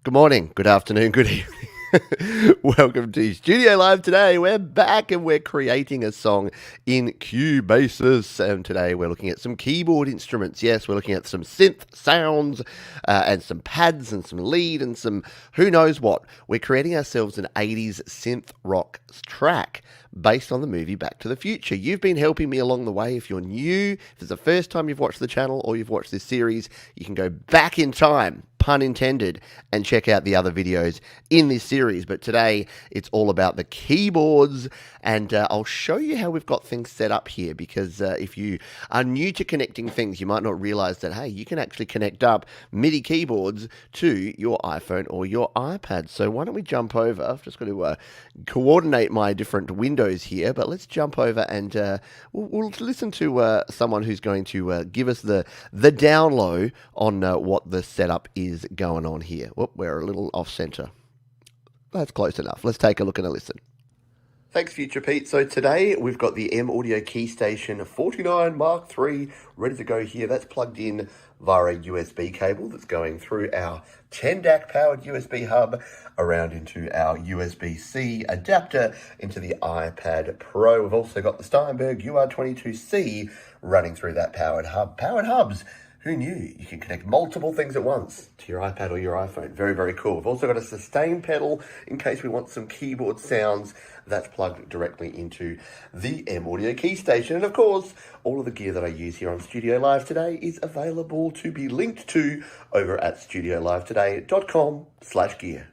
Good morning, good afternoon, good evening. Welcome to Studio Live today. We're back and we're creating a song in Cubasis. And today we're looking at some keyboard instruments. Yes, we're looking at some synth sounds and some pads and some lead and some who knows what. We're creating ourselves an 80s synth rock track based on the movie Back to the Future. You've been helping me along the way. If you're new, if it's the first time you've watched the channel or you've watched this series, you can go back in time, pun intended, and check out the other videos in this series. But today, it's all about the keyboards, and I'll show you how we've got things set up here, because if you are new to connecting things, you might not realize that, hey, you can actually connect up MIDI keyboards to your iPhone or your iPad. So why don't we jump over? I've just got to coordinate my different windows here, but let's jump over and we'll listen to someone who's going to give us the down low on what the setup is going on here. Whoop, we're a little off center. That's close enough. Let's take a look and a listen. Thanks, Future Pete. So today we've got the M Audio Key Station 49 Mark III ready to go here. That's plugged in via a USB cable that's going through our 10 DAC powered USB hub around into our USB-C adapter into the iPad Pro. We've also got the Steinberg UR22C running through that powered hub. Powered hubs. Who knew you can connect multiple things at once to your iPad or your iPhone? Very, very cool. We've also got a sustain pedal in case we want some keyboard sounds. That's plugged directly into the M Audio Key Station. And of course, all of the gear that I use here on Studio Live today is available to be linked to over at studiolivetoday.com/gear.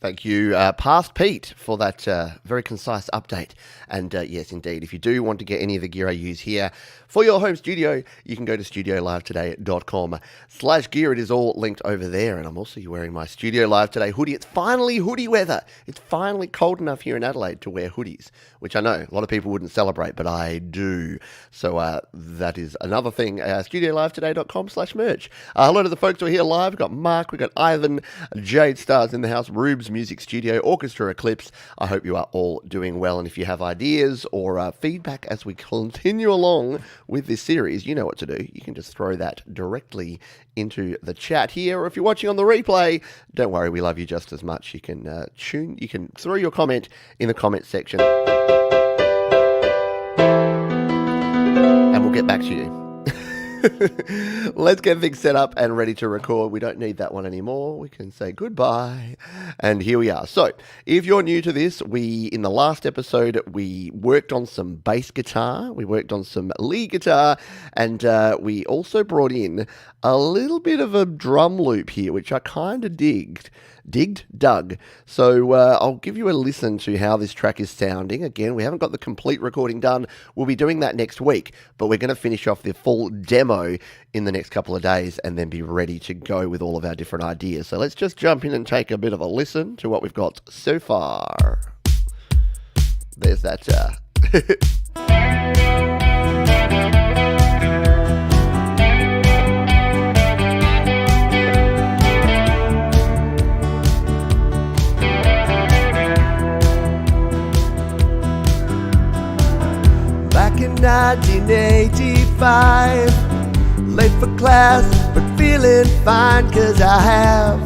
Thank you, Past Pete, for that very concise update. And yes, indeed, if you do want to get any of the gear I use here for your home studio, you can go to studiolivetoday.com/gear. It is all linked over there. And I'm also wearing my Studio Live Today hoodie. It's finally hoodie weather. It's finally cold enough here in Adelaide to wear hoodies, which I know a lot of people wouldn't celebrate, but I do. So that is another thing. studiolivetoday.com/merch. Hello to the folks who are here live. We've got Mark, we've got Ivan, Jade Stars in the house, Rubes Music Studio, Orchestra Eclipse. I hope you are all doing well. And if you have ideas or feedback as we continue along with this series, you know what to do. You can just throw that directly into the chat here. Or if you're watching on the replay, don't worry, we love you just as much. You can you can throw your comment in the comment section and we'll get back to you. Let's get things set up and ready to record. We don't need that one anymore. We can say goodbye. And here we are. So if you're new to this, in the last episode, we worked on some bass guitar. We worked on some lead guitar. And we also brought in a little bit of a drum loop here, which I kind of dug. So I'll give you a listen to how this track is sounding. Again, we haven't got the complete recording done. We'll be doing that next week, but we're going to finish off the full demo in the next couple of days and then be ready to go with all of our different ideas. So let's just jump in and take a bit of a listen to what we've got so far. There's that. Back in 1985, late for class, but feeling fine, 'cause I have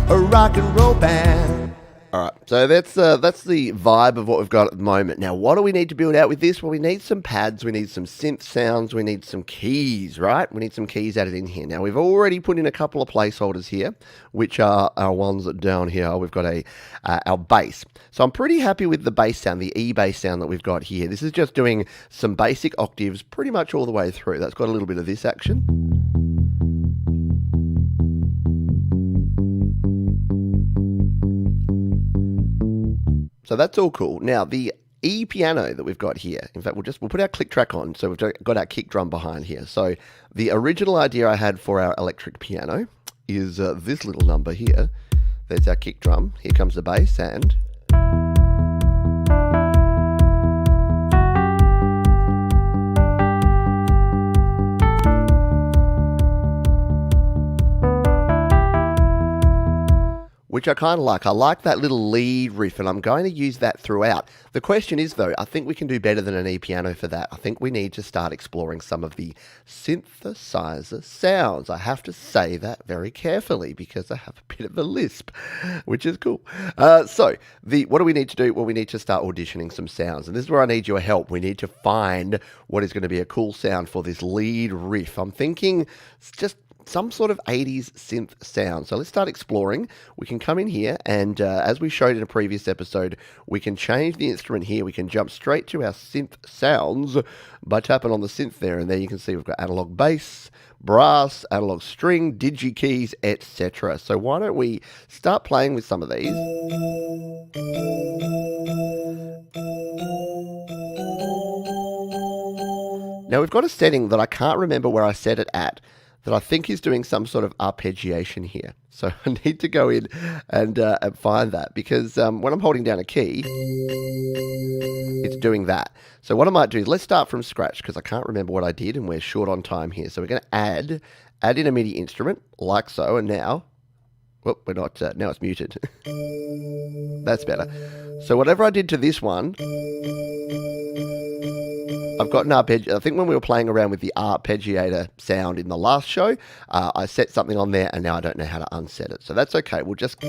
a rock and roll band. All right, so that's the vibe of what we've got at the moment. Now, what do we need to build out with this? Well, we need some pads, we need some synth sounds, we need some keys, right? We need some keys added in here. Now, we've already put in a couple of placeholders here, which are our ones down here. We've got our bass. So I'm pretty happy with the bass sound, the E bass sound that we've got here. This is just doing some basic octaves pretty much all the way through. That's got a little bit of this action. So that's all cool. Now, the E piano that we've got here, in fact, we'll put our click track on, so we've got our kick drum behind here. So the original idea I had for our electric piano is this little number here. There's our kick drum. Here comes the bass, and which I kind of like. I like that little lead riff, and I'm going to use that throughout. The question is, though, I think we can do better than an E-piano for that. I think we need to start exploring some of the synthesizer sounds. I have to say that very carefully because I have a bit of a lisp, which is cool. So what do we need to do? Well, we need to start auditioning some sounds, and this is where I need your help. We need to find what is going to be a cool sound for this lead riff. I'm thinking just some sort of 80s synth sound. So let's start exploring. We can come in here and as we showed in a previous episode, we can change the instrument here. We can jump straight to our synth sounds by tapping on the synth there. And there you can see we've got analog bass, brass, analog string, digi keys, etc. So why don't we start playing with some of these. Now we've got a setting that I can't remember where I set it at, that I think is doing some sort of arpeggiation here. So I need to go in and find that, because when I'm holding down a key, it's doing that. So what I might do is let's start from scratch, because I can't remember what I did and we're short on time here. So we're going to add in a MIDI instrument like so, and now, whoop, we're not, now it's muted. That's better. So whatever I did to this one, I've got an arpeggio. I think when we were playing around with the arpeggiator sound in the last show, I set something on there and now I don't know how to unset it. So that's okay. We'll just...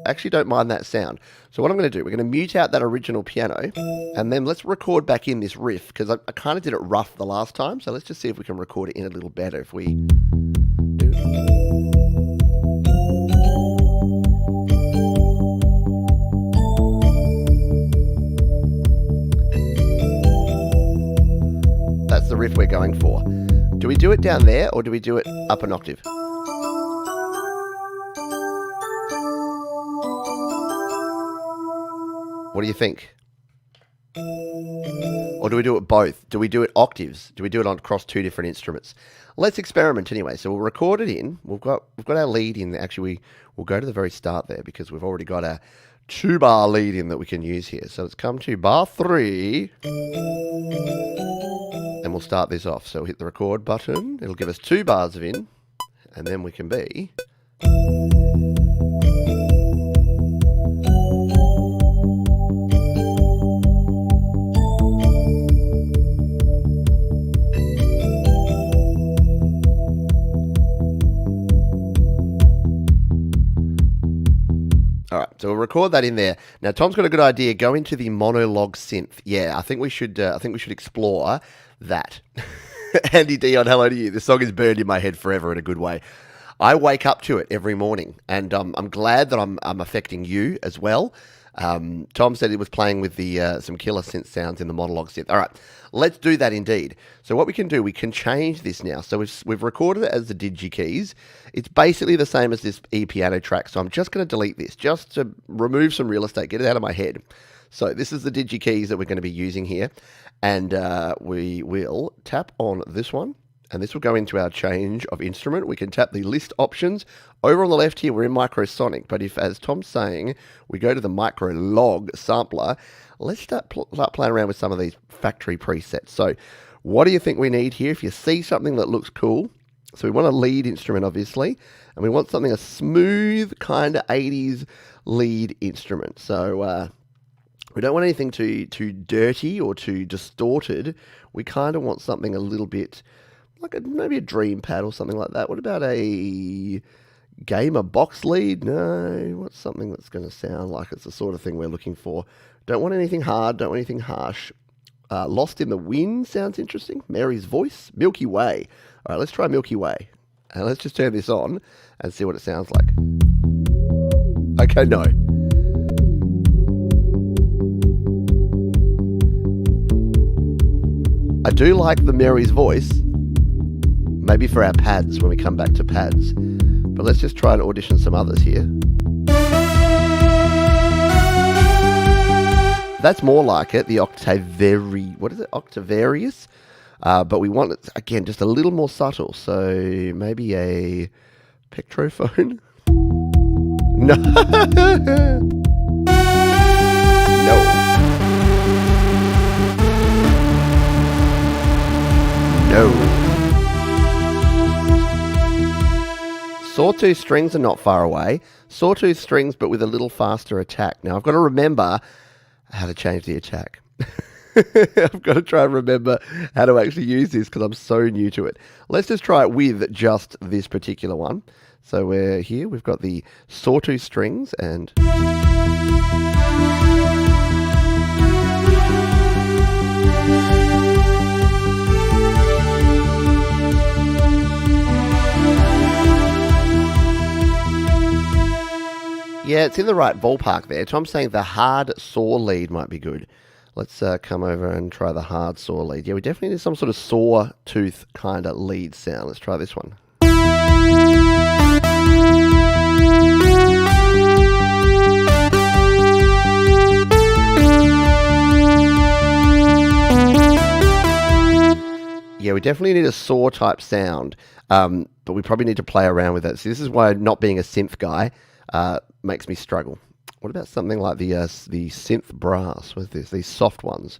Actually don't mind that sound. So what I'm going to do, we're going to mute out that original piano and then let's record back in this riff, because I kind of did it rough the last time. So let's just see if we can record it in a little better. If we do... That's the riff we're going for. Do we do it down there or do we do it up an octave? What do you think? Or do we do it both? Do we do it octaves? Do we do it across two different instruments? Let's experiment anyway. So we'll record it in. We've got our lead in. Actually, we'll go to the very start there because we've already got a 2-bar lead in that we can use here. So let's come to bar 3. And we'll start this off. So hit the record button. It'll give us 2 bars of in. And then we can be... All right, so we'll record that in there. Now, Tom's got a good idea. Go into the monologue synth. Yeah, I think we should explore that. Andy Dion, hello to you. This song is burned in my head forever in a good way. I wake up to it every morning, and I'm glad that I'm affecting you as well. Tom said he was playing with the some killer synth sounds in the monologue synth. All right, let's do that indeed. So what we can do, we can change this now. So we've recorded it as the digi keys. It's basically the same as this E-piano track. So I'm just going to delete this just to remove some real estate, get it out of my head. So this is the digi keys that we're going to be using here. And we will tap on this one. And this will go into our change of instrument. We can tap the list options. Over on the left here, we're in microsonic. But if, as Tom's saying, we go to the micro log sampler, let's start playing around with some of these factory presets. So what do you think we need here? If you see something that looks cool, so we want a lead instrument, obviously, and we want something, a smooth kind of 80s lead instrument. So we don't want anything too dirty or too distorted. We kind of want something a little bit... like maybe a dream pad or something like that. What about a gamer box lead? No, what's something that's going to sound like it's the sort of thing we're looking for? Don't want anything hard, don't want anything harsh. Lost in the Wind sounds interesting. Mary's Voice, Milky Way. All right, let's try Milky Way. And let's just turn this on and see what it sounds like. Okay, no. I do like the Mary's Voice. Maybe for our pads when we come back to pads. But let's just try and audition some others here. That's more like it, the Octavarius. But we want it, again, just a little more subtle. So maybe a Pectrophone. No. No. Sawtooth strings are not far away. Sawtooth strings, but with a little faster attack. Now, I've got to remember how to change the attack. I've got to try and remember how to actually use this because I'm so new to it. Let's just try it with just this particular one. So we're here, we've got the sawtooth strings and... Yeah, it's in the right ballpark there. Tom's saying the hard saw lead might be good. Let's come over and try the hard saw lead. Yeah, we definitely need some sort of sawtooth kind of lead sound. Let's try this one. Yeah, we definitely need a saw type sound, but we probably need to play around with it. So this is why not being a synth guy makes me struggle. What about something like the synth brass with this? These soft ones,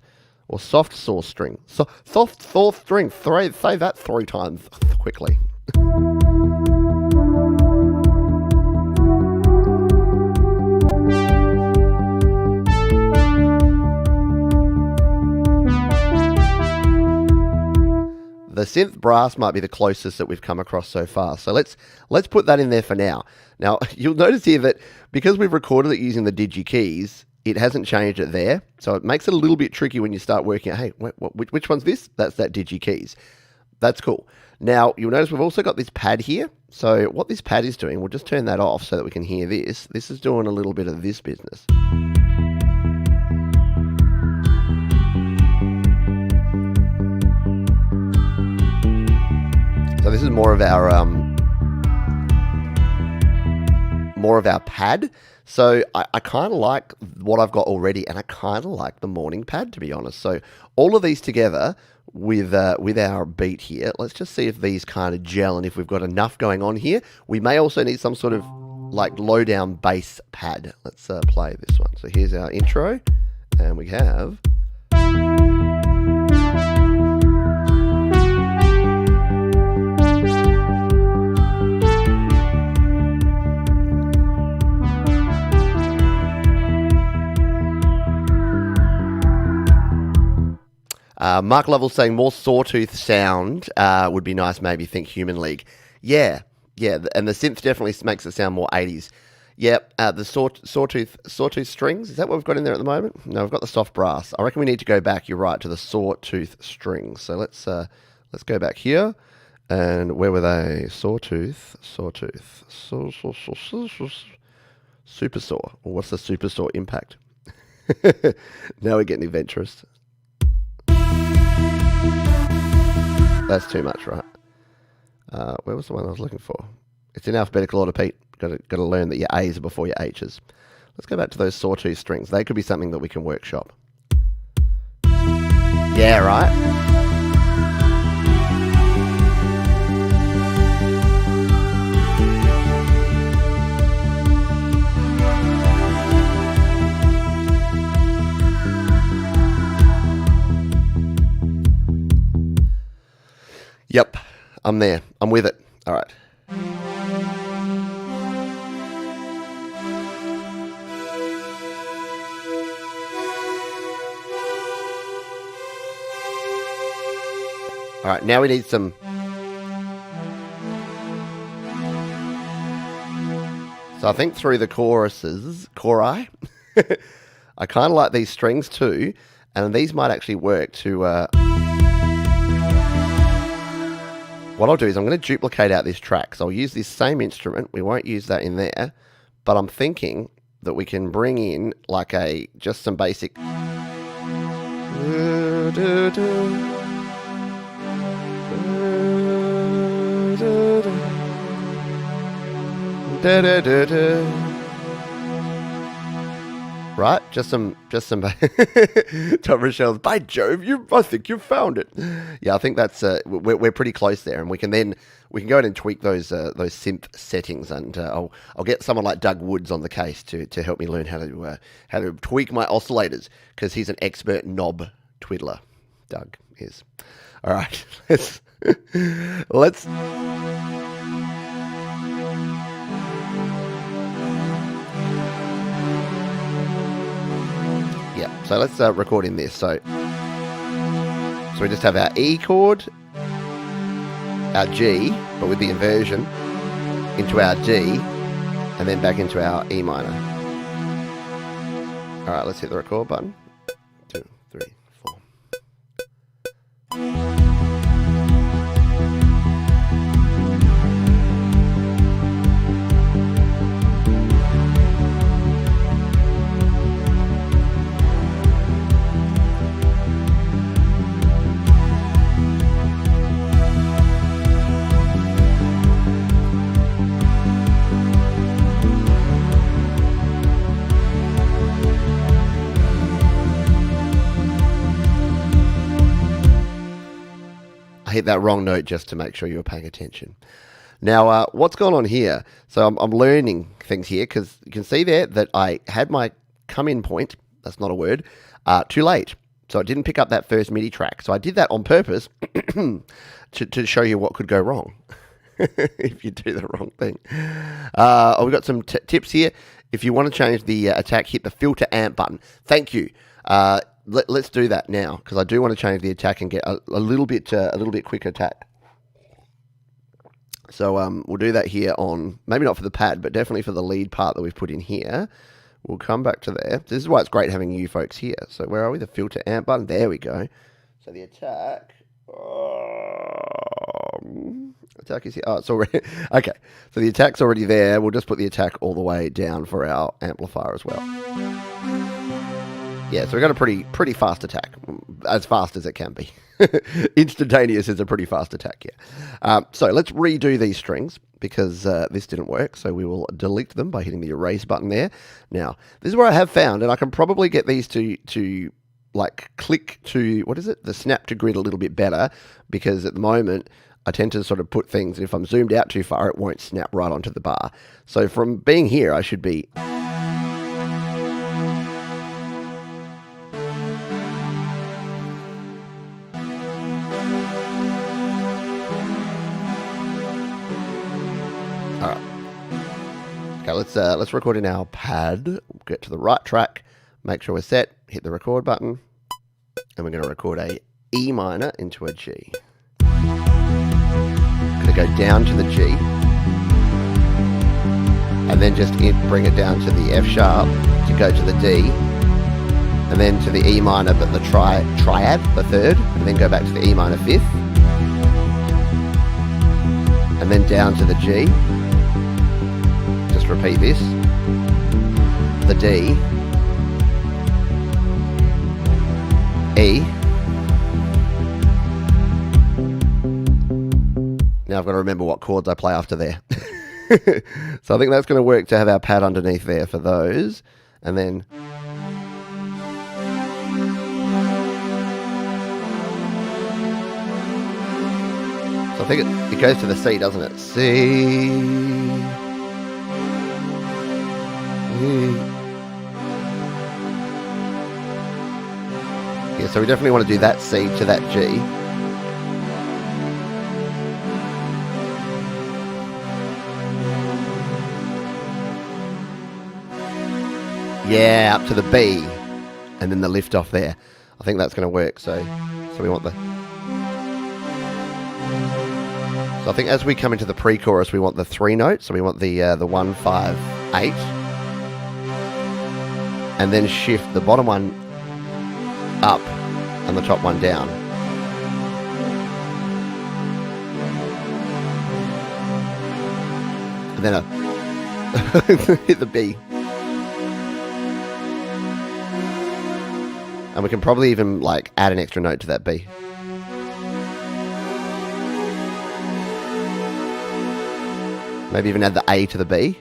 or soft saw string. Soft saw string. Say that 3 times quickly. The synth brass might be the closest that we've come across so far. So let's put that in there for now. Now, you'll notice here that because we've recorded it using the digi keys, it hasn't changed it there. So it makes it a little bit tricky when you start working out, hey, which one's this? That's that digi keys. That's cool. Now, you'll notice we've also got this pad here. So what this pad is doing, we'll just turn that off so that we can hear this. This is doing a little bit of this business. So this is more of our pad. So I kind of like what I've got already, and I kind of like the morning pad, to be honest. So all of these together with our beat here, let's just see if these kind of gel and if we've got enough going on here. We may also need some sort of like low down bass pad. Let's play this one. So here's our intro, and we have... Mark Lovell's saying more sawtooth sound would be nice, maybe think Human League. Yeah, and the synth definitely makes it sound more 80s. Yep, the sawtooth strings, is that what we've got in there at the moment? No, we've got the soft brass. I reckon we need to go back, you're right, to the sawtooth strings. So let's go back here, and where were they? Sawtooth, super saw. Or what's the super saw impact? Now we're getting adventurous. That's too much, right? Where was the one I was looking for? It's in alphabetical order, Pete. Got to learn that your A's are before your H's. Let's go back to those sawtooth strings. They could be something that we can workshop. Yeah, right? Yep, I'm there. I'm with it. All right. All right, now we need some... So I think through the chori, I kind of like these strings too, and these might actually work to... What I'll do is I'm going to duplicate out this track. So I'll use this same instrument. We won't use that in there. But I'm thinking that we can bring in like just some basic... Right? Just some Tom Rochelle's, by Jove, I think you've found it. Yeah, I think that's we're pretty close there, and we can go ahead and tweak those synth settings, and I'll get someone like Doug Woods on the case to help me learn how to tweak my oscillators, because he's an expert knob twiddler. Doug is. All right, let's Yeah, so let's record in this. So we just have our E chord, our G, but with the inversion, into our D, and then back into our E minor. All right, let's hit the record button. 2, 3, 4. I hit that wrong note just to make sure you were paying attention. Now, what's going on here? So I'm learning things here because you can see there that I had my come-in point, that's not a word, too late. So it didn't pick up that first MIDI track. So I did that on purpose to show you what could go wrong if you do the wrong thing. We've got some tips here. If you want to change the attack, hit the filter amp button. Thank you. Let's do that now because I do want to change the attack and get a little bit quicker attack. So we'll do that here on, maybe not for the pad, but definitely for the lead part that we've put in here. We'll come back to there. This is why it's great having you folks here. So where are we? The filter amp button. There we go. So the attack. Attack is here. Oh, it's already okay. So the attack's already there. We'll just put the attack all the way down for our amplifier as well. Yeah, so we've got a pretty fast attack, as fast as it can be. Instantaneous is a pretty fast attack, yeah. So let's redo these strings because this didn't work. So we will delete them by hitting the erase button there. Now, this is where I have found, and I can probably get these to like click to, what is it? The snap to grid a little bit better because at the moment I tend to sort of put things, if I'm zoomed out too far, it won't snap right onto the bar. So from being here, I should be... Okay, let's record in our pad. We'll get to the right track, make sure we're set, hit the record button, and we're going to record a E minor into a G. I'm going to go down to the G, and then just bring it down to the F sharp to go to the D, and then to the E minor, but the triad, the third, and then go back to the E minor fifth, and then down to the G. Repeat this, the D, E. Now I've got to remember what chords I play after there. So I think that's going to work to have our pad underneath there for those. And then so I think it goes to the C, doesn't it? C. Yeah, so we definitely want to do that C to that G. Yeah, up to the B, and then the lift off there. I think that's going to work. So we want the. So I think as we come into the pre-chorus, we want the 3 notes. So we want the 1, 5, 8. And then shift the bottom one up and the top one down. And then hit the B. And we can probably even like add an extra note to that B. Maybe even add the A to the B.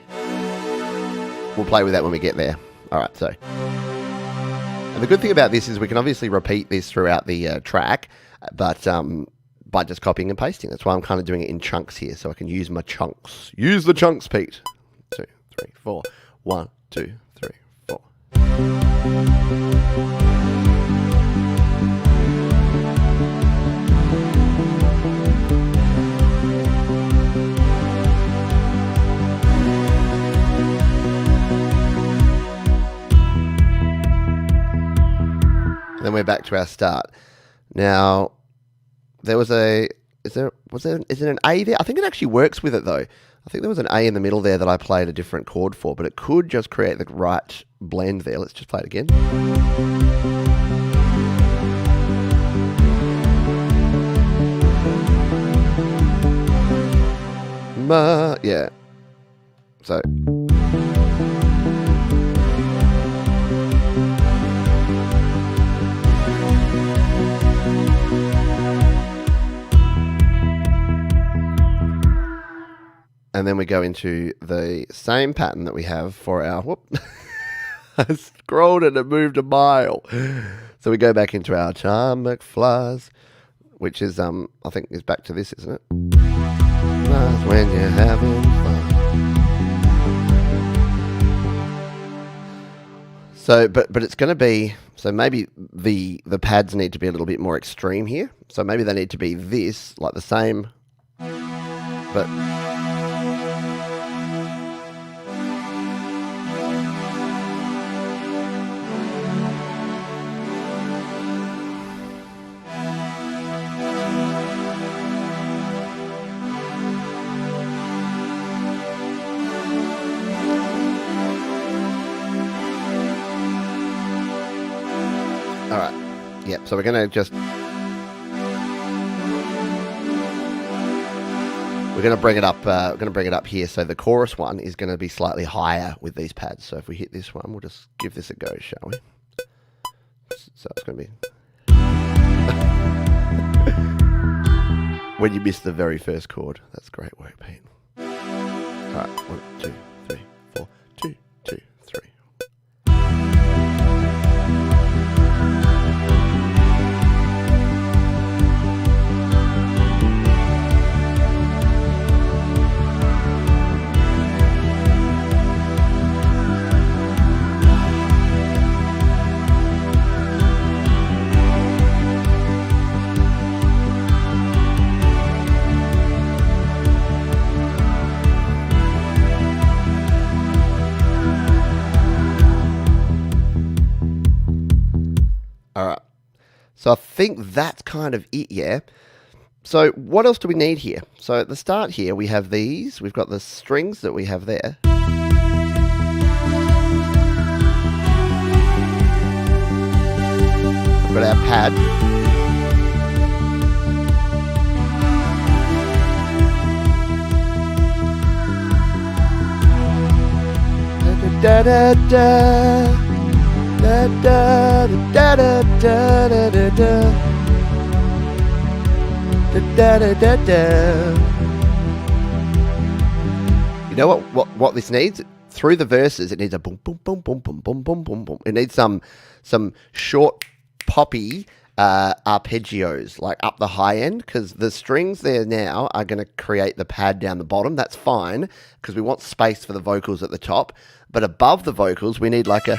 We'll play with that when we get there. Alright, so. And the good thing about this is we can obviously repeat this throughout the track, but by just copying and pasting. That's why I'm kind of doing it in chunks here, so I can use my chunks. Use the chunks, Pete. 2, 3, 4. 1, 2, 3, 4. And then we're back to our start. Now, there was a, is it an A there? I think it actually works with it though. I think there was an A in the middle there that I played a different chord for, but it could just create the right blend there. Let's just play it again. Yeah. So. And then we go into the same pattern that we have for our, whoop, I scrolled and it moved a mile. So we go back into our Time McFlies, which is, I think is back to this, isn't it? Flies when you're having fun. So, but it's going to be, so maybe the pads need to be a little bit more extreme here. So maybe they need to be this, like the same, but... All right. Yep. So we're going to just... We're going to bring it up. We're going to bring it up here. So the chorus one is going to be slightly higher with these pads. So if we hit this one, we'll just give this a go, shall we? So it's going to be... When you miss the very first chord. That's great work, Pete. All right. 1, 2, 3, 4. 2, 2, 3. All right. So I think that's kind of it, yeah? So what else do we need here? So at the start here, we have these. We've got the strings that we have there. We've got our pad. Da da da da. Da da da da da da da da da da da. You know what this needs? Through the verses, it needs a boom boom boom boom boom boom boom boom boom. It needs some short poppy arpeggios, like up the high end, because the strings there now are going to create the pad down the bottom. That's fine, because we want space for the vocals at the top. But above the vocals, we need like a...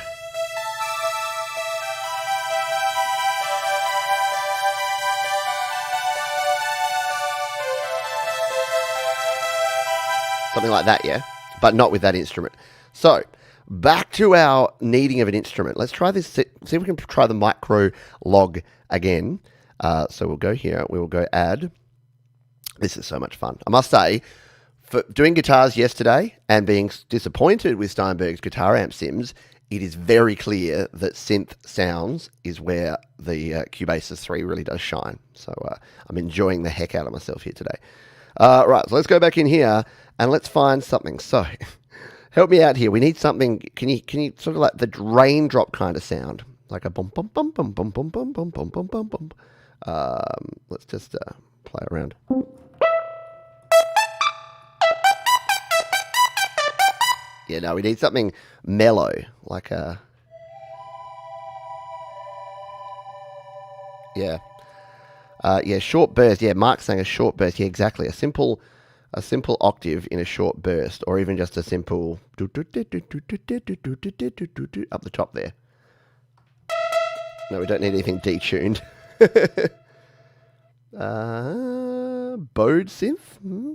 something like that, yeah? But not with that instrument. So, back to our needing of an instrument. Let's try this, see if we can try the micro log again. So we'll go here, we will go add. This is so much fun. I must say, for doing guitars yesterday and being disappointed with Steinberg's guitar amp sims, it is very clear that synth sounds is where the Cubasis 3 really does shine. So I'm enjoying the heck out of myself here today. Right, so let's go back in here and let's find something. So, help me out here. We need something. Can you sort of like the raindrop kind of sound, like a bum bum bum bum bum bum bum bum bum bum bum bum. Let's just play around. Yeah, no, we need something mellow, like a... Yeah. Yeah, short burst. Yeah, Mark's saying a short burst. Yeah, exactly. A simple octave in a short burst, or even just a simple up the top there. No, we don't need anything detuned. Bode synth? Hmm?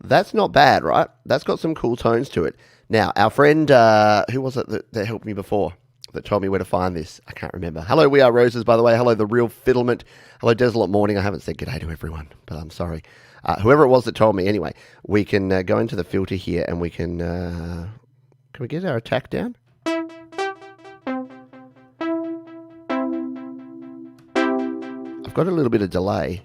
That's not bad, right? That's got some cool tones to it. Now, our friend, who was it that helped me before, that told me where to find this? I can't remember. Hello, We Are Roses, by the way. Hello, The Real Fiddlement. Hello, Desolate Morning. I haven't said g'day to everyone, but I'm sorry. Whoever it was that told me. Anyway, we can go into the filter here and we can we get our attack down? I've got a little bit of delay.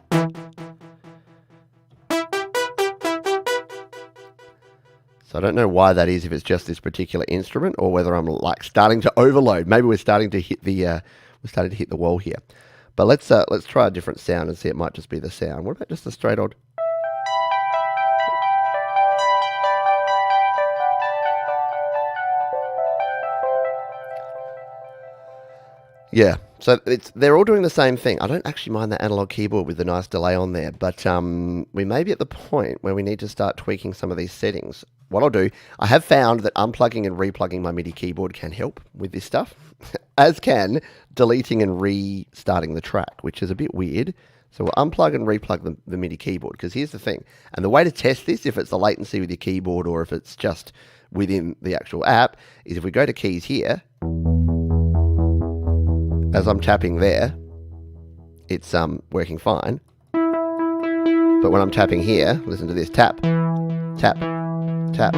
So I don't know why that is, if it's just this particular instrument or whether I'm like starting to overload. Maybe we're starting to hit the wall here. But let's try a different sound and see. It might just be the sound. What about just a straight odd? Yeah, so they're all doing the same thing. I don't actually mind that analog keyboard with the nice delay on there, but we may be at the point where we need to start tweaking some of these settings. What I'll do, I have found that unplugging and replugging my MIDI keyboard can help with this stuff, as can deleting and restarting the track, which is a bit weird. So we'll unplug and replug the MIDI keyboard, because here's the thing. And the way to test this, if it's the latency with your keyboard or if it's just within the actual app, is if we go to keys here, as I'm tapping there, it's working fine. But when I'm tapping here, listen to this, tap, tap, tap.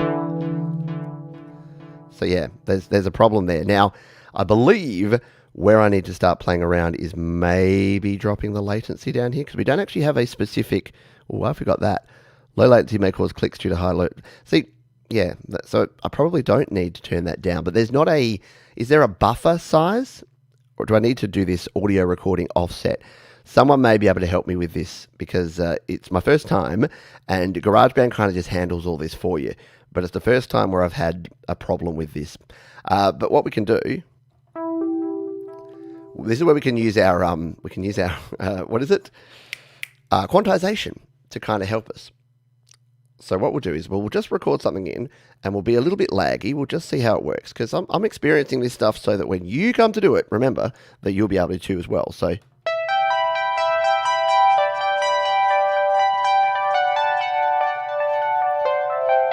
So yeah, there's a problem there. Now, I believe where I need to start playing around is maybe dropping the latency down here, because we don't actually have a specific, oh, I forgot that. Low latency may cause clicks due to high load. See, yeah, so I probably don't need to turn that down, but there's not is there a buffer size? Or do I need to do this audio recording offset? Someone may be able to help me with this, because it's my first time, and GarageBand kind of just handles all this for you. But it's the first time where I've had a problem with this. But what we can do, this is where we can use our what is it? Quantization to kind of help us. So what we'll do is we'll just record something in, and we'll be a little bit laggy. We'll just see how it works, because I'm experiencing this stuff so that when you come to do it, remember that you'll be able to as well. So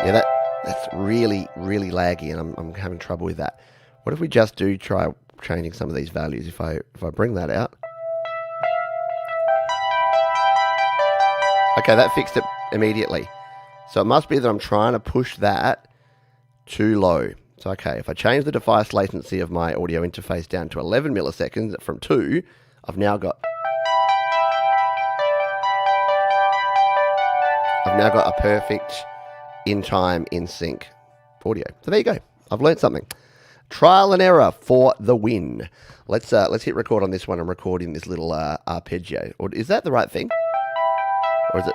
yeah, that's really, really laggy, and I'm having trouble with that. What if we just try changing some of these values? If I bring that out. Okay, that fixed it immediately. So it must be that I'm trying to push that too low. So, okay, if I change the device latency of my audio interface down to 11 milliseconds from 2, I've now got a perfect in-time, in-sync audio. So there you go. I've learned something. Trial and error for the win. Let's hit record on this one and record in this little arpeggio. Or is that the right thing? Or is it?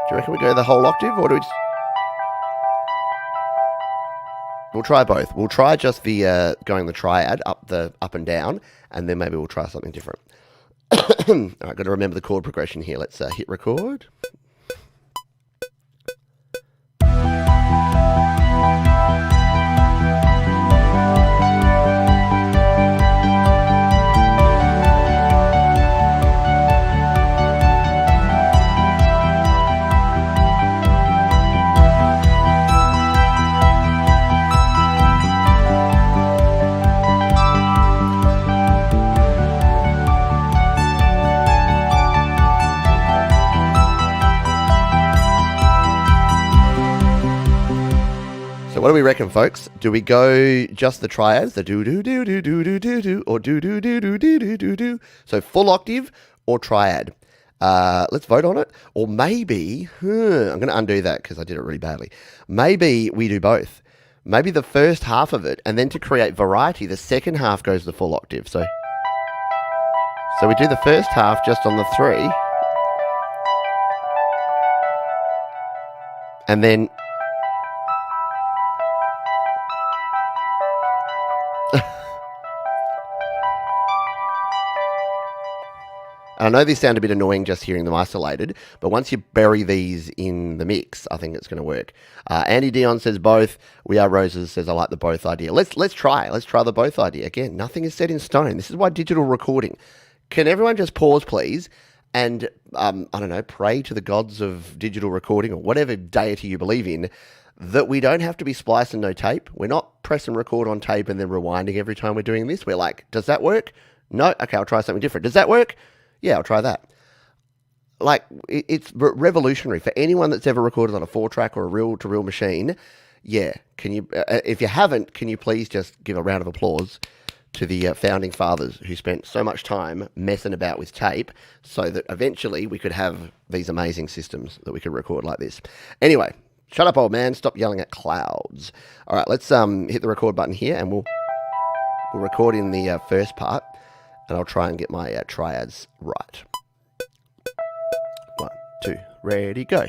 Do you reckon we go the whole octave, or do we just... We'll try both. We'll try just the going the triad, up and down, and then maybe we'll try something different. All right, got to remember the chord progression here. Let's hit record. So what do we reckon, folks? Do we go just the triads, the do do do do do do do do, or do do do do do do do do? So full octave or triad? Let's vote on it. Or maybe, I'm going to undo that because I did it really badly. Maybe we do both. Maybe the first half of it, and then to create variety, the second half goes the full octave. So we do the first half just on the 3, and then I know these sound a bit annoying just hearing them isolated, but once you bury these in the mix, I think it's going to work. Andy Dion says both. We Are Roses says I like the both idea. Let's try the both idea. Again, nothing is set in stone. This is why digital recording. Can everyone just pause, please, and I don't know, pray to the gods of digital recording or whatever deity you believe in, that we don't have to be splicing no tape. We're not pressing record on tape and then rewinding every time we're doing this. We're like, does that work? No? Okay, I'll try something different. Does that work? Yeah, I'll try that. Like, it's revolutionary for anyone that's ever recorded on a 4-track or a reel-to-reel machine. Yeah, can you? If you haven't, can you please just give a round of applause to the founding fathers who spent so much time messing about with tape so that eventually we could have these amazing systems that we could record like this. Anyway, shut up, old man. Stop yelling at clouds. All right, let's hit the record button here, and we'll record in the first part, and I'll try and get my triads right. 1, 2, ready, go.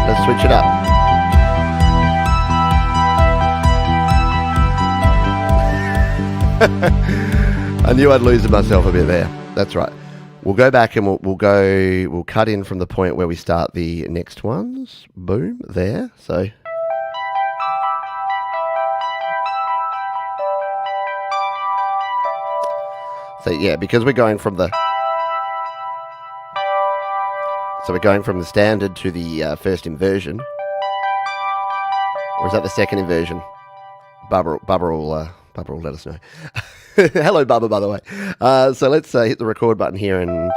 Let's switch it up. I knew I'd lose myself a bit there. That's right. We'll go back and we'll cut in from the point where we start the next ones. Boom, there. So yeah, because we're going from the standard to the first inversion. Or is that the second inversion? Bubba will let us know. Hello, Bubba, by the way. So let's hit the record button here, and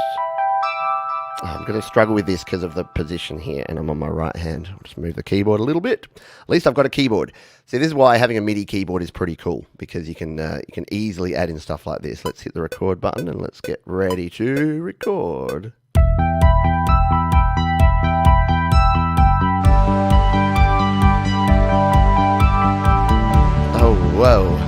I'm going to struggle with this because of the position here, and I'm on my right hand. I'll just move the keyboard a little bit. At least I've got a keyboard. See, this is why having a MIDI keyboard is pretty cool, because you can easily add in stuff like this. Let's hit the record button, and let's get ready to record. Oh, whoa.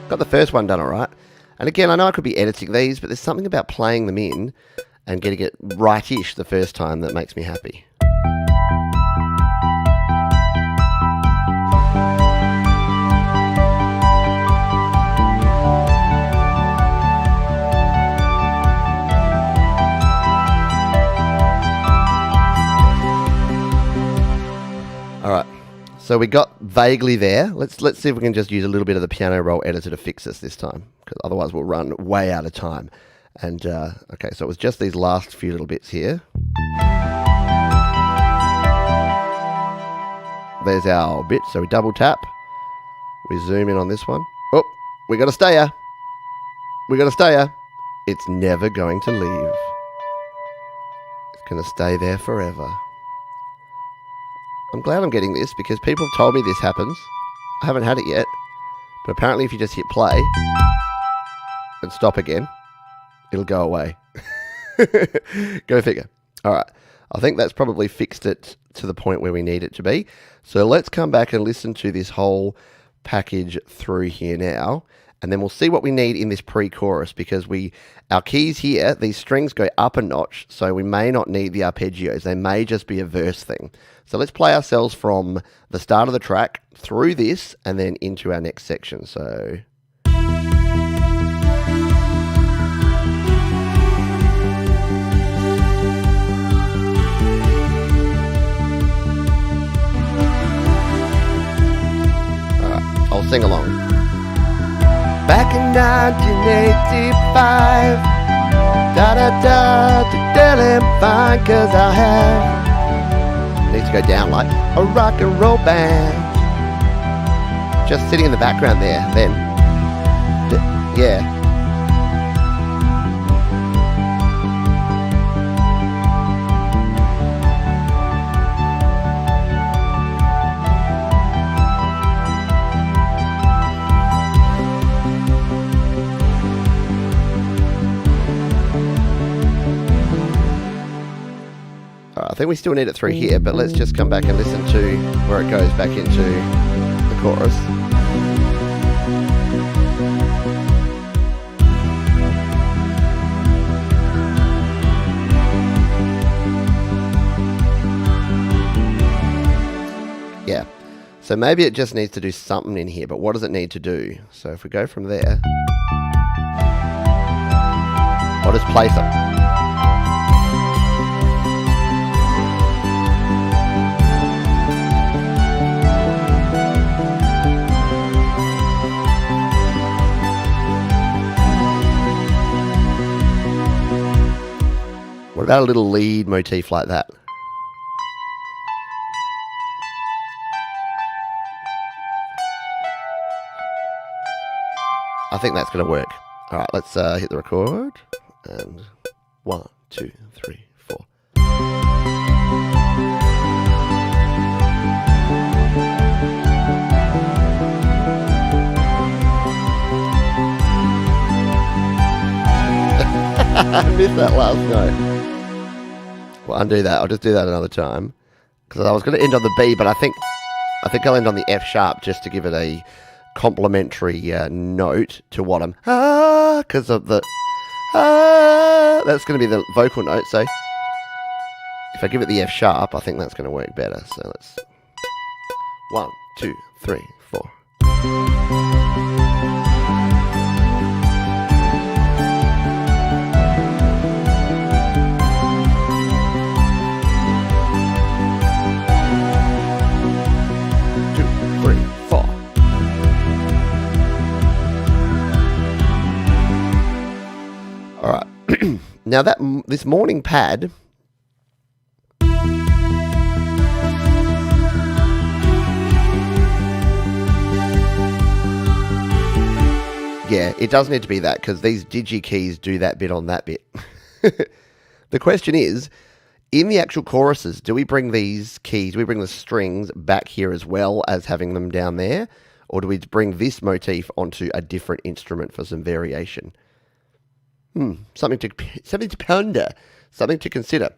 Got the first one done all right. And again, I know I could be editing these, but there's something about playing them in and getting it right-ish the first time that makes me happy. All right. So we got vaguely there. Let's see if we can just use a little bit of the piano roll editor to fix us this time, because otherwise we'll run way out of time. And okay, so it was just these last few little bits here. There's our bit. So we double tap. We zoom in on this one. Oh, we got a stayer. We got a stayer. It's never going to leave. It's going to stay there forever. I'm glad I'm getting this, because people have told me this happens. I haven't had it yet, but apparently if you just hit play and stop again, it'll go away. Go figure. All right. I think that's probably fixed it to the point where we need it to be. So let's come back and listen to this whole package through here now, and then we'll see what we need in this pre-chorus, because our keys here, these strings go up a notch, so we may not need the arpeggios. They may just be a verse thing. So let's play ourselves from the start of the track through this and then into our next section. So I'll sing along. Back in 1985, da-da-da, to fine, 'cause I have, needs to go down like a rock and roll band. Just sitting in the background there, then, yeah. I think we still need it through here, but let's just come back and listen to where it goes back into the chorus. So maybe it just needs to do something in here, but what does it need to do? So if we go from there, I'll just play some. What about a little lead motif like that? I think that's going to work. All right, let's hit the record. And 1, 2, 3, 4. I missed that last note. Well, undo that. I'll just do that another time. Because I was going to end on the B, but I think I'll end on the F sharp just to give it a complementary note to what I'm... because of the... that's going to be the vocal note. So if I give it the F sharp, I think that's going to work better. So let's... 1, 2, 3, 4. All right. Now this morning pad, yeah, it does need to be that because these digi keys do that bit on that bit. The question is, in the actual choruses, do we bring these keys, do we bring the strings back here as well as having them down there? Or do we bring this motif onto a different instrument for some variation? Something to ponder, something to consider.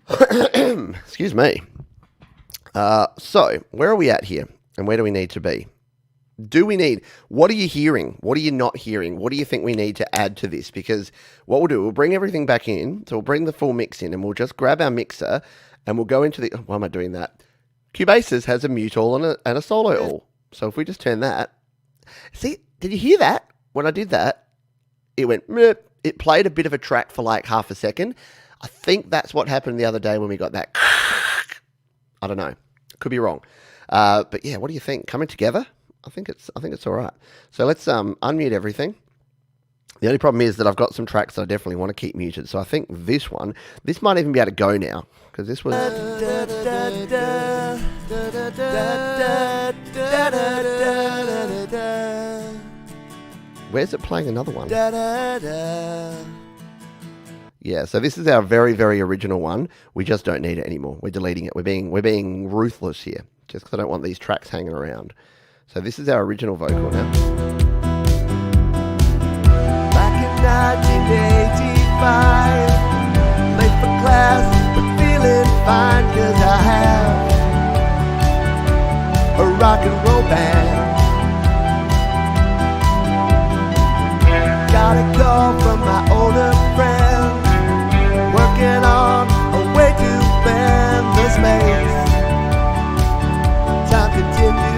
Excuse me. So, where are we at here? And where do we need to be? What are you hearing? What are you not hearing? What do you think we need to add to this? Because what we'll do, we'll bring everything back in. So we'll bring the full mix in and we'll just grab our mixer and we'll go into the... Why am I doing that? Cubasis has a mute all and a solo all. So if we just turn that... See, did you hear that? When I did that, it went... It played a bit of a track for like half a second. I think that's what happened the other day when we got that... I don't know. Could be wrong. But yeah, what do you think? Coming together? I think it's all right. So let's unmute everything. The only problem is that I've got some tracks that I definitely want to keep muted. So I think this might even be able to go now because this was. Where's it playing another one? Yeah, so this is our very, very original one. We just don't need it anymore. We're deleting it. We're being ruthless here, just because I don't want these tracks hanging around. So this is our original vocal now. Back in 1985, late for class, but feeling fine because I have a rock and roll band. Got a call from my older friend, working on a way to bend the space. Time continues.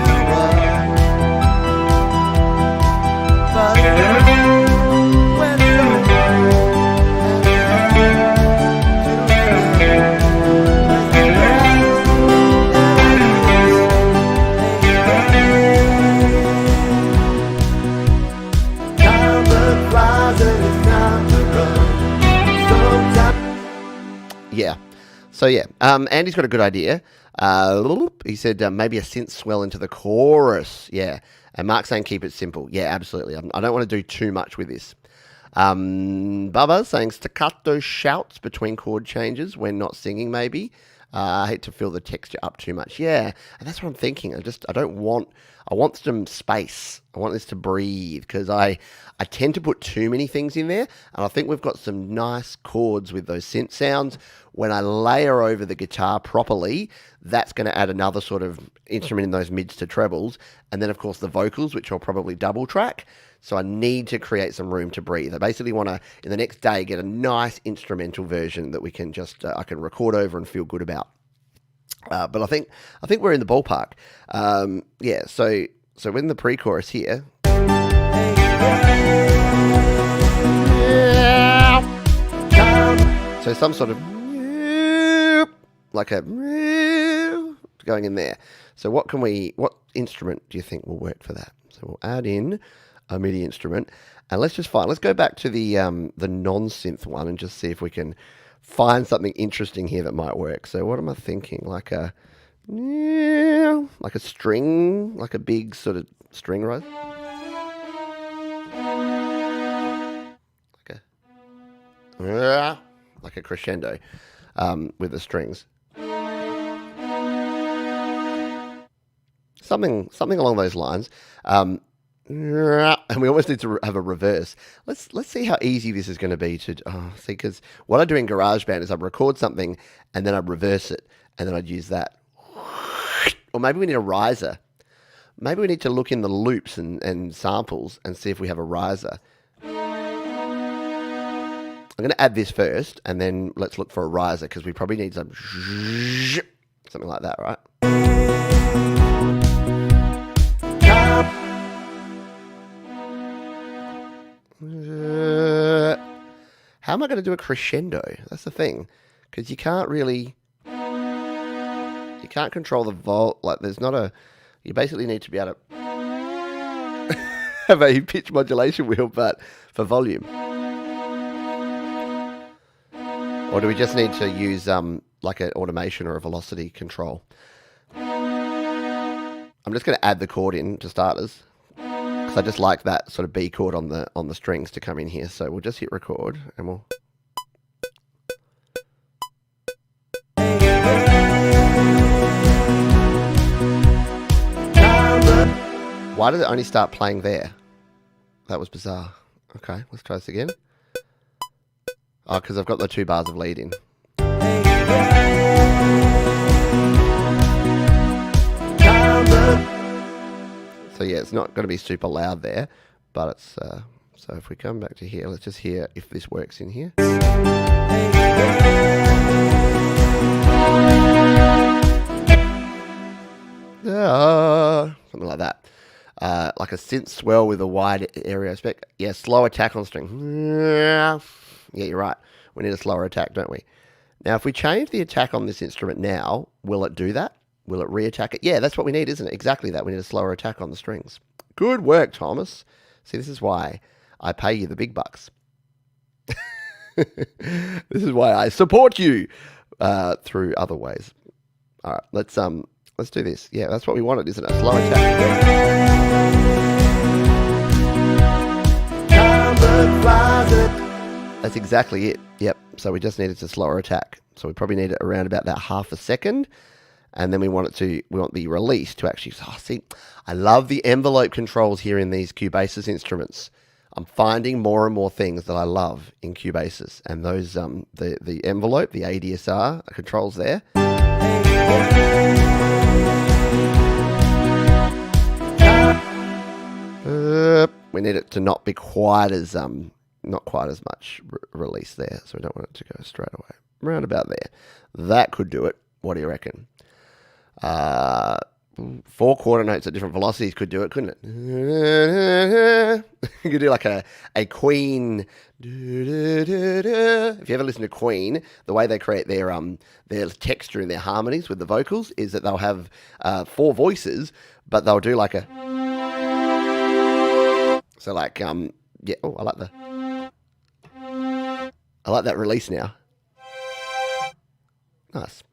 Yeah. So yeah, Andy's got a good idea. He said maybe a synth swell into the chorus. Yeah. And Mark's saying keep it simple. Yeah, absolutely. I don't want to do too much with this. Bubba saying staccato shouts between chord changes when not singing maybe. I hate to fill the texture up too much. Yeah, and that's what I'm thinking. I want some space. I want this to breathe because I tend to put too many things in there. And I think we've got some nice chords with those synth sounds. When I layer over the guitar properly, that's going to add another sort of instrument in those mids to trebles. And then, of course, the vocals, which I'll probably double track. So I need to create some room to breathe. I basically want to, in the next day, get a nice instrumental version that we can just, I can record over and feel good about. But I think we're in the ballpark. Yeah. So in the pre-chorus here. So some sort of like a going in there. So what instrument do you think will work for that? So we'll add in a MIDI instrument, and let's go back to the non-synth one and just see if we can find something interesting here that might work. So what am I thinking? Like a string, like a big sort of string rise. Like a crescendo with the strings. Something along those lines. And we almost need to have a reverse. Let's see how easy this is going to be to see, because what I do in GarageBand is I record something and then I reverse it and then I'd use that. Or maybe we need a riser. Maybe we need to look in the loops and samples and see if we have a riser. I'm going to add this first, and then let's look for a riser, because we probably need something like that, right? How am I going to do a crescendo? That's the thing, because you can't control the volt. Like, there's not a. You basically need to be able to have a pitch modulation wheel, but for volume. Or do we just need to use like an automation or a velocity control? I'm just going to add the chord in to starters, because I just like that sort of B chord on the strings to come in here. So we'll just hit record and we'll. Why did it only start playing there? That was bizarre. Okay, let's try this again. Oh, because I've got the 2 bars of lead in. So yeah, it's not going to be super loud there, but it's so if we come back to here, let's just hear if this works in here. Something like that. Like a synth swell with a wide area spec. Yeah, slow attack on string. Yeah, you're right. We need a slower attack, don't we? Now, if we change the attack on this instrument now, will it do that? Will it re-attack it? Yeah, that's what we need, isn't it? Exactly that. We need a slower attack on the strings. Good work, Thomas. See, this is why I pay you the big bucks. This is why I support you through other ways. All right, let's do this. Yeah, that's what we wanted, isn't it? A slow attack. That's exactly it. Yep. So we just needed to slower attack. So we probably need it around about that half a second. And then we want the release to actually, see, I love the envelope controls here in these Cubasis instruments. I'm finding more and more things that I love in Cubasis, and those, the envelope, the ADSR controls there. We need it to not be quite as, not quite as much release there, so we don't want it to go straight away. Around about there. That could do it. What do you reckon? 4 quarter notes at different velocities could do it, couldn't it? You could do like a Queen. If you ever listen to Queen, the way they create their texture and their harmonies with the vocals is that they'll have 4 voices, but they'll do like a. So like yeah. Oh, I like that release now. Nice.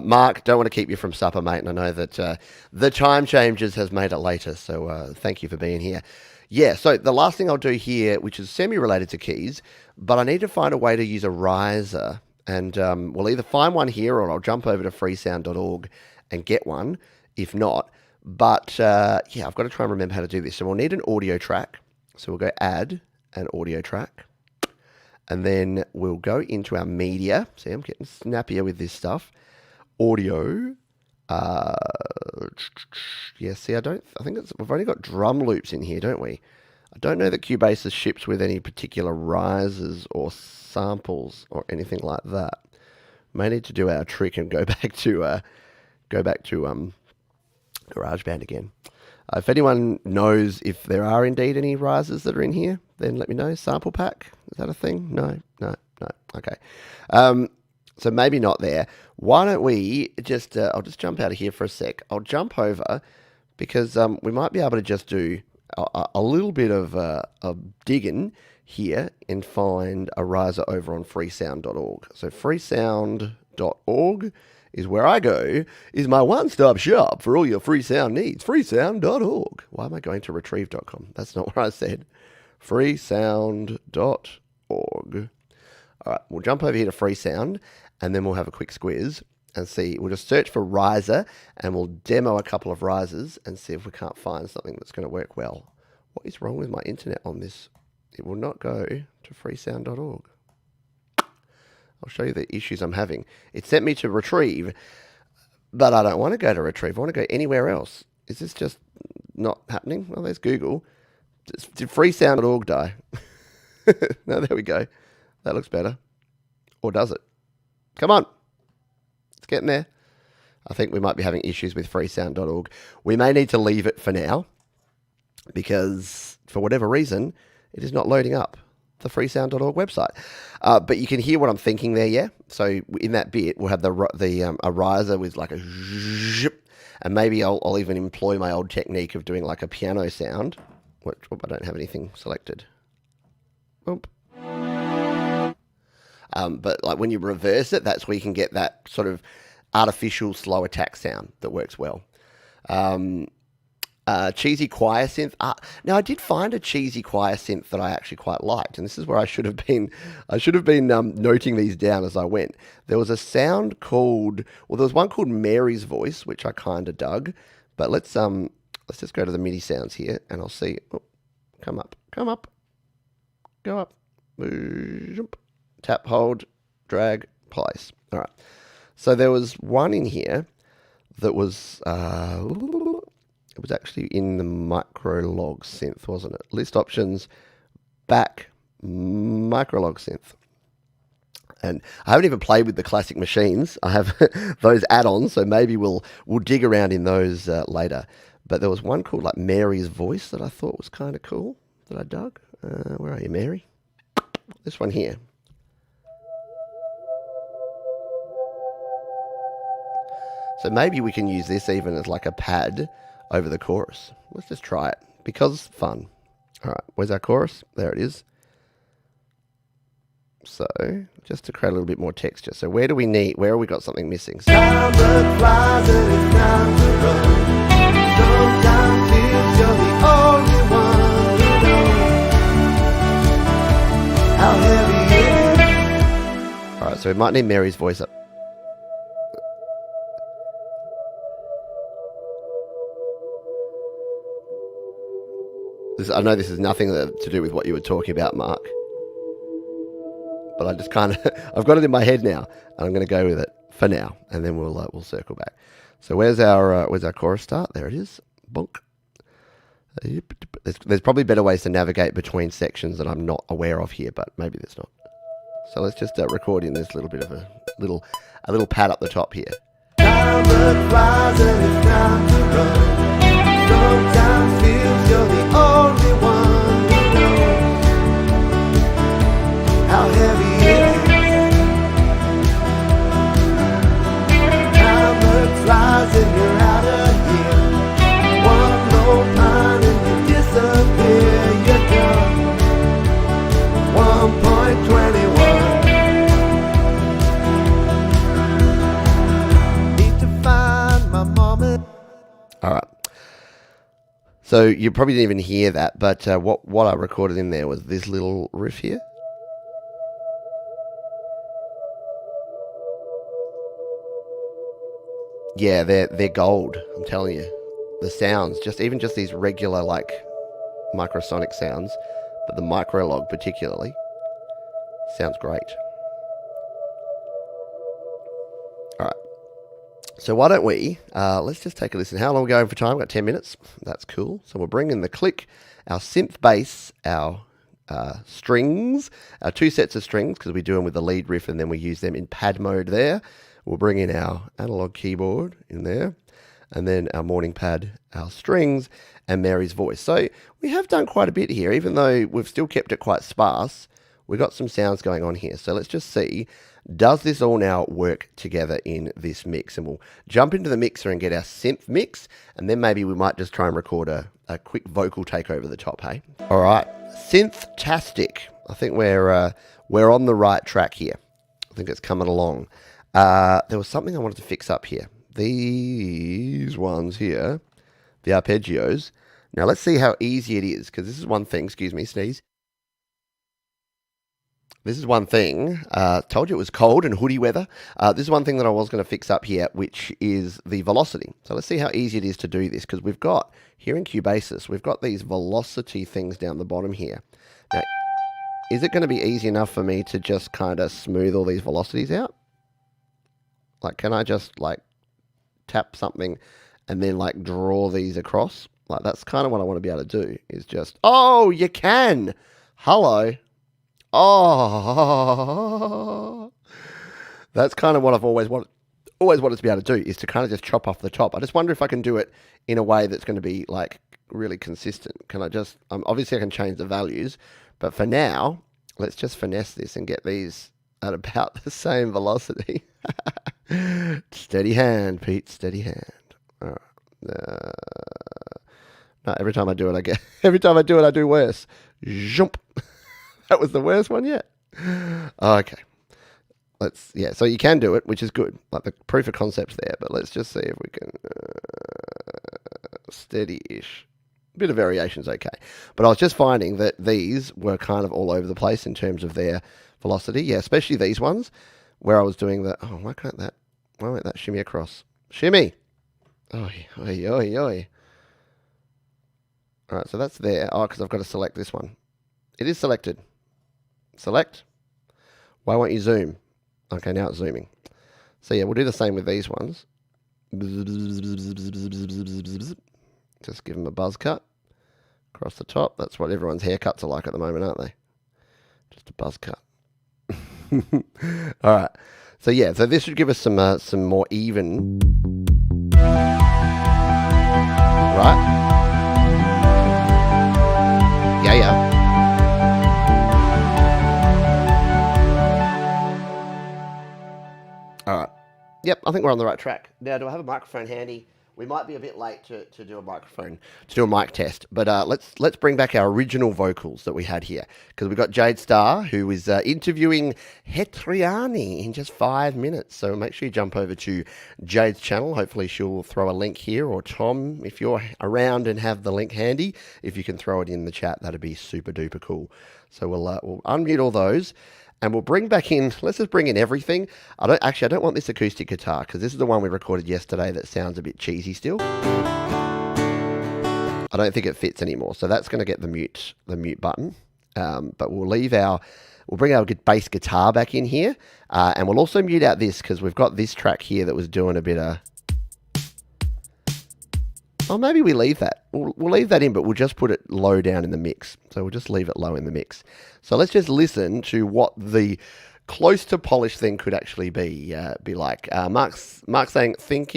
Mark, don't want to keep you from supper, mate, and I know that the time changes has made it later, so thank you for being here. Yeah, so the last thing I'll do here, which is semi-related to keys, but I need to find a way to use a riser, and we'll either find one here or I'll jump over to freesound.org and get one, if not. But, yeah, I've got to try and remember how to do this. So we'll need an audio track, so we'll go add an audio track, and then we'll go into our media. See, I'm getting snappier with this stuff. Audio, yeah, see, I think we've only got drum loops in here, don't we? I don't know that Cubasis ships with any particular risers or samples or anything like that. May need to do our trick and go back to go back to GarageBand again. If anyone knows if there are indeed any risers that are in here, then let me know. Sample pack, is that a thing? No. Okay. So maybe not there. Why don't we just, I'll just jump out of here for a sec. I'll jump over because we might be able to just do a little bit of digging here and find a riser over on freesound.org. So freesound.org is where I go, is my one-stop shop for all your free sound needs. Freesound.org. Why am I going to retrieve.com? That's not what I said. Freesound.org. All right, we'll jump over here to Freesound, and then we'll have a quick squiz and see. We'll just search for riser, and we'll demo a couple of risers and see if we can't find something that's going to work well. What is wrong with my internet on this? It will not go to freesound.org. I'll show you the issues I'm having. It sent me to retrieve, but I don't want to go to retrieve. I want to go anywhere else. Is this just not happening? Well, there's Google. Did freesound.org die? No, there we go. That looks better. Or does it? Come on. It's getting there. I think we might be having issues with freesound.org. We may need to leave it for now because for whatever reason, it is not loading up the freesound.org website. But you can hear what I'm thinking there, yeah? So in that bit, we'll have a riser with like a zip, and maybe I'll even employ my old technique of doing like a piano sound, which I don't have anything selected. Oop. But like when you reverse it, that's where you can get that sort of artificial slow attack sound that works well. Cheesy choir synth. Now I did find a cheesy choir synth that I actually quite liked, and this is where I should have been noting these down as I went. There was a sound called, well, there was one called Mary's Voice, which I kind of dug. But let's just go to the MIDI sounds here, and I'll see. Oh, come up, go up, jump, tap, hold, drag, place. All right. So there was one in here that was. It was actually in the microlog synth, wasn't it? List options, back, microlog synth. And I haven't even played with the classic machines. I have those add-ons, so maybe we'll dig around in those later. But there was one called like Mary's Voice that I thought was kind of cool, that I dug. Where are you, Mary? This one here. So maybe we can use this even as like a pad over the chorus. Let's just try it, because fun. All right, where's our chorus? There it is. So, just to create a little bit more texture. So where have we got something missing? Sound that flies and it's time to run. Sometimes feels you're the only one who knows how heavy it is. All right, so we might need Mary's voice up. I know this is nothing to do with what you were talking about, Mark. But I just kind of, I've got it in my head now, and I'm going to go with it for now, and then we'll circle back. So where's our chorus start? There it is. Bonk. There's probably better ways to navigate between sections that I'm not aware of here, but maybe there's not. So let's just record in this little bit of a little pad up the top here. Time that flies and it's time to run. Sometimes feels you're the only one who knows how heavy it is. Time that flies and you're out of here. One low line and you disappear. You're done. 1.21. Need to find my moment. All right. So you probably didn't even hear that, but what I recorded in there was this little riff here. Yeah, they're gold, I'm telling you. The sounds, even just these regular like microsonic sounds, but the microlog particularly, sounds great. All right. So why don't we, let's just take a listen. How long are we going for time? We've got 10 minutes. That's cool. So we'll bring in the click, our synth bass, our strings, our two sets of strings, because we do them with the lead riff and then we use them in pad mode there. We'll bring in our analog keyboard in there, and then our morning pad, our strings, and Mary's voice. So we have done quite a bit here, even though we've still kept it quite sparse. We've got some sounds going on here. So let's just see, does this all now work together in this mix? And we'll jump into the mixer and get our synth mix, and then maybe we might just try and record a quick vocal take over the top, hey? All right, synth-tastic. I think we're on the right track here. I think it's coming along. There was something I wanted to fix up here. These ones here, the arpeggios. Now let's see how easy it is, because this is one thing, excuse me, sneeze. This is one thing, told you it was cold and hoodie weather. This is one thing that I was going to fix up here, which is the velocity. So let's see how easy it is to do this, because we've got, here in Cubasis, we've got these velocity things down the bottom here. Now, is it going to be easy enough for me to just kind of smooth all these velocities out? Like, can I just, like, tap something and then, like, draw these across? Like, that's kind of what I want to be able to do, is just, oh, you can! Hello! Oh, that's kind of what I've always wanted to be able to do, is to kind of just chop off the top. I just wonder if I can do it in a way that's going to be like really consistent. Can I just, obviously I can change the values, but for now, let's just finesse this and get these at about the same velocity. Steady hand, Pete, steady hand. All right. No, every time I do it, I do worse. Jump. That was the worst one yet. Okay. So you can do it, which is good. Like the proof of concept's there, but let's just see if we can, steady-ish. A bit of variation's okay. But I was just finding that these were kind of all over the place in terms of their velocity. Yeah, especially these ones where I was doing the, why won't that shimmy across? Shimmy! Oi, oi, oi, oi. All right, so that's there. Oh, because I've got to select this one. It is selected. Select. Why won't you zoom? Okay, now it's zooming. So yeah, we'll do the same with these ones. Just give them a buzz cut across the top. That's what everyone's haircuts are like at the moment, aren't they? Just a buzz cut. All right. So yeah, so this should give us some more even. Right? Yeah. All right. Yep, I think we're on the right track. Now, do I have a microphone handy? We might be a bit late to do a mic test, but let's bring back our original vocals that we had here, because we've got Jade Starr, who is interviewing Hetriani in just 5 minutes. So make sure you jump over to Jade's channel. Hopefully she'll throw a link here, or Tom, if you're around and have the link handy, if you can throw it in the chat, that'd be super duper cool. So we'll unmute all those. And we'll bring back in, let's just bring in everything. I don't want this acoustic guitar, because this is the one we recorded yesterday that sounds a bit cheesy still. I don't think it fits anymore, so that's going to get the mute button. But we'll bring our bass guitar back in here, and we'll also mute out this, because we've got this track here that was doing a bit of... Oh, maybe we leave that. We'll leave that in, but we'll just put it low down in the mix. So we'll just leave it low in the mix. So let's just listen to what the close to polished thing could actually be like. Mark's saying think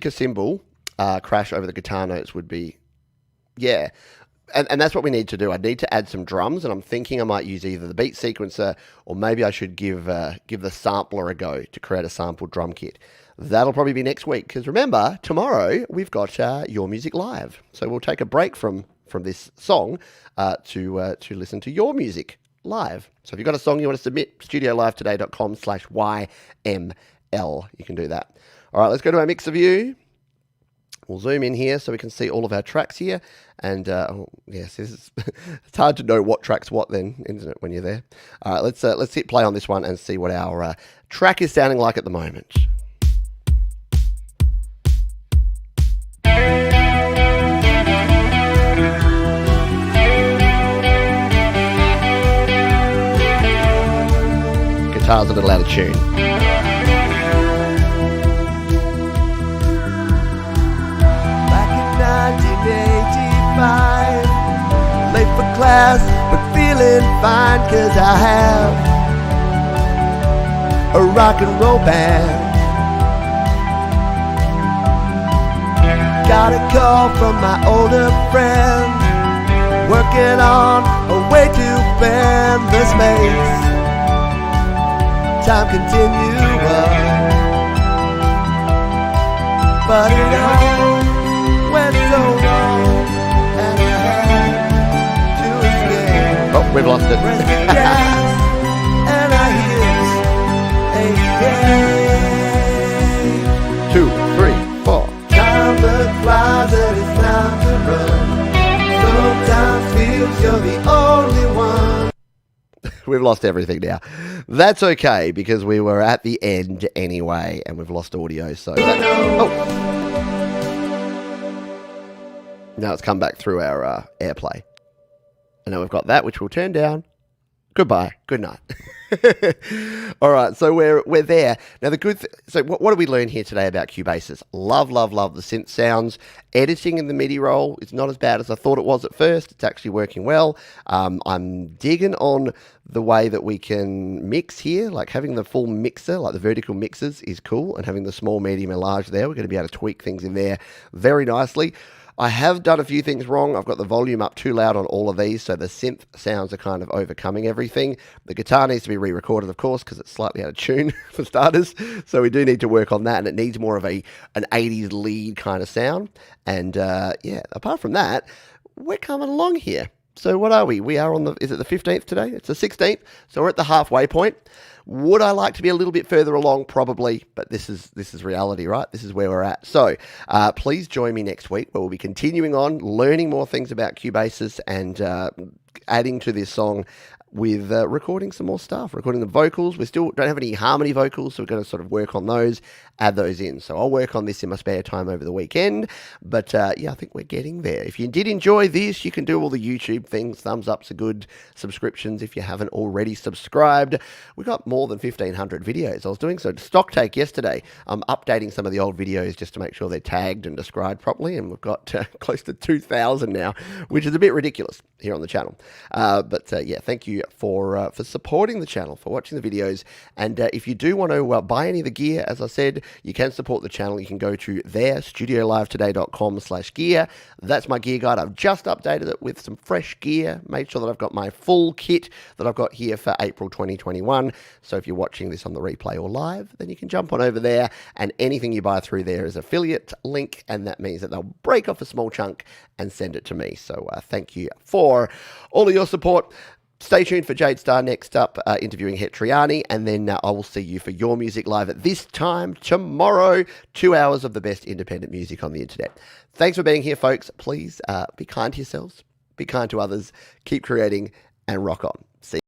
a cymbal crash over the guitar notes would be, yeah. And that's what we need to do. I need to add some drums, and I'm thinking I might use either the beat sequencer, or maybe I should give the sampler a go to create a sampled drum kit. That'll probably be next week, because remember, tomorrow we've got Your Music Live. So we'll take a break from this song to listen to your music live. So if you've got a song you want to submit, studiolive.com/YML. You can do that. All right, let's go to our mixer view. We'll zoom in here so we can see all of our tracks here. And yes, it's hard to know what track's what then, isn't it, when you're there? All right, let's hit play on this one and see what our track is sounding like at the moment. Guitar's a little out of tune. Back in 1985, late for class, but feeling fine, 'cause I have a rock and roll band. Got a call from my older friend, working on a way to bend the space. Time continuum, but it all went so wrong, and I had to escape. Oh, we've lost it. Press the gas, and I hit a 2, 3, 4. Time the closet, it's time to run. Sometimes feels you're the only one. We've lost everything now. That's okay, because we were at the end anyway, and we've lost audio, so oh. Now it's come back through our AirPlay. And now we've got that, which we'll turn down. Goodbye. Good night. All right, so we're there. Now, so what did we learn here today about Cubasis? Love the synth sounds. Editing in the MIDI roll is not as bad as I thought it was at first. It's actually working well. I'm digging on the way that we can mix here, like having the full mixer, like the vertical mixers is cool, and having the small, medium, and large there. We're going to be able to tweak things in there very nicely. I have done a few things wrong. I've got the volume up too loud on all of these, so the synth sounds are kind of overcoming everything. The guitar needs to be re-recorded, of course, because it's slightly out of tune for starters. So we do need to work on that, and it needs more of an 80s lead kind of sound. And yeah, apart from that, we're coming along here. So what are we? We are on is it the 15th today? It's the 16th. So we're at the halfway point. Would I like to be a little bit further along? Probably, but this is reality, right? This is where we're at. So please join me next week, where we'll be continuing on, learning more things about Cubasis and adding to this song with recording some more stuff, recording the vocals. We still don't have any harmony vocals, so we're going to sort of work on those, add those in. So I'll work on this in my spare time over the weekend. But yeah, I think we're getting there. If you did enjoy this, you can do all the YouTube things. Thumbs ups are good. Subscriptions if you haven't already subscribed. We got more than 1,500 videos. I was doing so stock take yesterday. I'm updating some of the old videos just to make sure they're tagged and described properly, and we've got close to 2,000 now, which is a bit ridiculous here on the channel. But yeah, thank you for supporting the channel, for watching the videos. And if you do want to buy any of the gear, as I said, you can support the channel. You can go to studiolivetoday.com/gear. That's my gear guide. I've just updated it with some fresh gear, made sure that I've got my full kit that I've got here for April 2021. So if you're watching this on the replay or live, then you can jump on over there, and anything you buy through there is affiliate link, and that means that they'll break off a small chunk and send it to me. So thank you for all of your support. Stay tuned for Jade Star next up, interviewing Hetriani, and then I will see you for Your Music Live at this time tomorrow. 2 hours of the best independent music on the internet. Thanks for being here, folks. Please be kind to yourselves, be kind to others, keep creating, and rock on. See you.